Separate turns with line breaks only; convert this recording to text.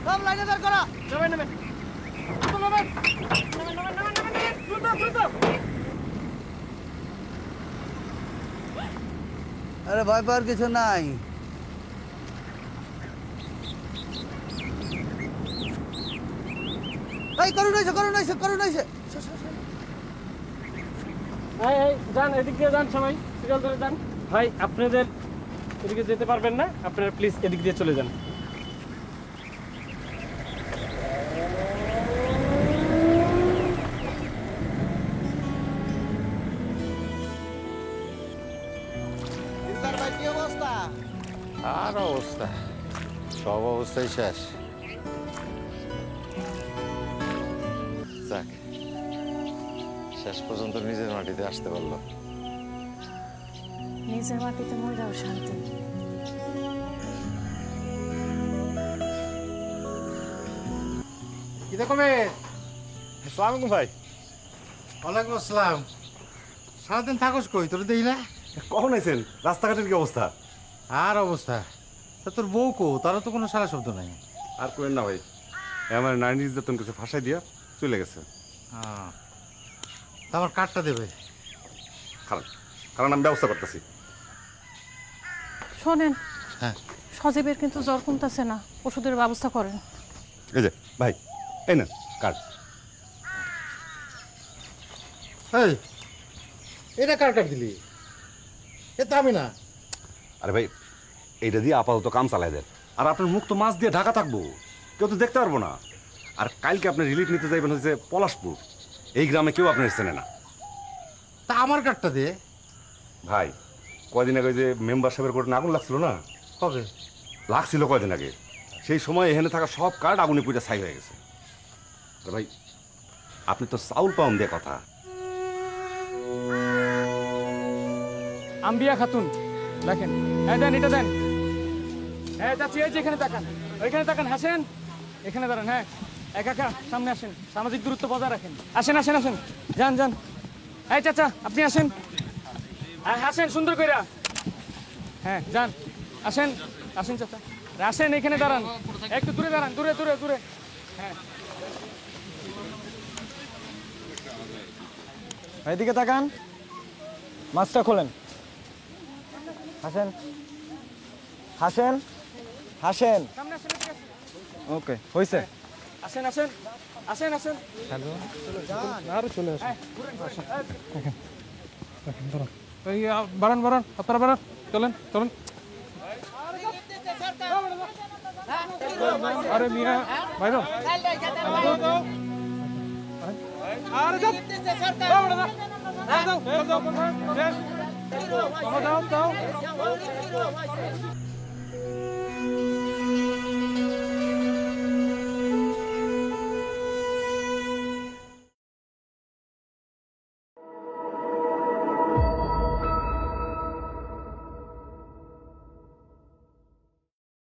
সব লাইনে দাঁড় করা।
নামেন নামেন নামেন নামেন নামেন নামেন নামেন দ্রুত দ্রুত।
আরে ভয় পাওয়ার কিছু নাই। এই করুন হয়েছে করুন হয়েছে করুন হয়েছে।
এই এই যান, এদিক দিয়ে যান, সবাই সিরিয়াল ধরে যান। ভাই আপনাদের এদিকে যেতে পারবেন না, আপনারা প্লিজ এদিক দিয়ে চলে যান।
কি অবস্থা?
আর অবস্থা, সব অবস্থাই শেষ। যাক, শেষ পর্যন্ত নিজের মাটিতে আসতে পারলো।
নিজের মাটিতে মরেও শান্তি।
কি দেখবে?
আসসালামু আলাইকুম ভাই।
ওয়ালাইকুম আসসালাম। সারাদিন থাকস কই, তোর দেই না?
কখন আইছেন? রাস্তাঘাটের কি অবস্থা?
আর অবস্থা, তা তোর বউ কো? তারও তো কোনো সারা শব্দ নাই।
আর করেন না ভাই, আমার নারী নির্যাতন কাছে ফাঁসাই দিয়া চলে গেছে।
তা আমার কার্ডটা দেবে।
কারণ কারণ আমি ব্যবস্থা করতেছি।
শোনেন,
হ্যাঁ,
সজীবের কিন্তু জ্বর কমতেছে না, ওষুধের ব্যবস্থা করেন।
এই যে ভাই, এই না কার্ড।
এই এটা কার কার্ড দিলি? এ তো আমি না।
আরে ভাই, এইটা দিয়ে আপাতত কাম চালাই দেন। আর আপনার মুখ তো মাছ দিয়ে ঢাকা থাকবো, কেউ তো দেখতে পারবো না। আর কালকে আপনি রিলিফ নিতে যাইবেন হচ্ছে পলাশপুর। এই গ্রামে কেউ আপনার চেনে না।
তা আমার কার্ডটা দে।
ভাই, কয়দিন আগে যে মেম্বার সাহেবের কোর্টে আগুন লাগছিল না?
কবে
লাগছিল? কয়দিন আগে। সেই সময় এখানে থাকা সব কার্ড আগুনে পুড়ে ছাই হয়ে গেছে। আরে ভাই, আপনি তো চাউল পাউন দিয়ে কথা।
আম্বিয়া খাতুন, দেখেন, হ্যাঁ দেন, এটা দেন। হ্যাঁ চাচি, এই যে এখানে তাকান, ওইখানে তাকান, হাসেন, এখানে দাঁড়ান। হ্যাঁ একা সামনে আসেন, সামাজিক দূরত্ব বজায় রাখেন। আসেন আসেন আসেন, যান যান। এই চাচা আপনি আসেন, হ্যাঁ হাসেন সুন্দর কইরা। হ্যাঁ যান, আসেন আসেন চাচা, আসেন এখানে দাঁড়ান, একটু দূরে দাঁড়ান, দূরে দূরে দূরে। হ্যাঁ এদিকে তাকান, মাছটা খোলেন। হাসেন হাসেন হাসেন, ওকে হয়েছে। আসেন আসেন আসেন আসেন, আরো চলে আসেন। বাড়ান বাড়ান, আপনারা বাড়ান, চলেন চলেন। আরে মিয়া বাইরো, আরে যাও দাও দাও দাও দাও দাও।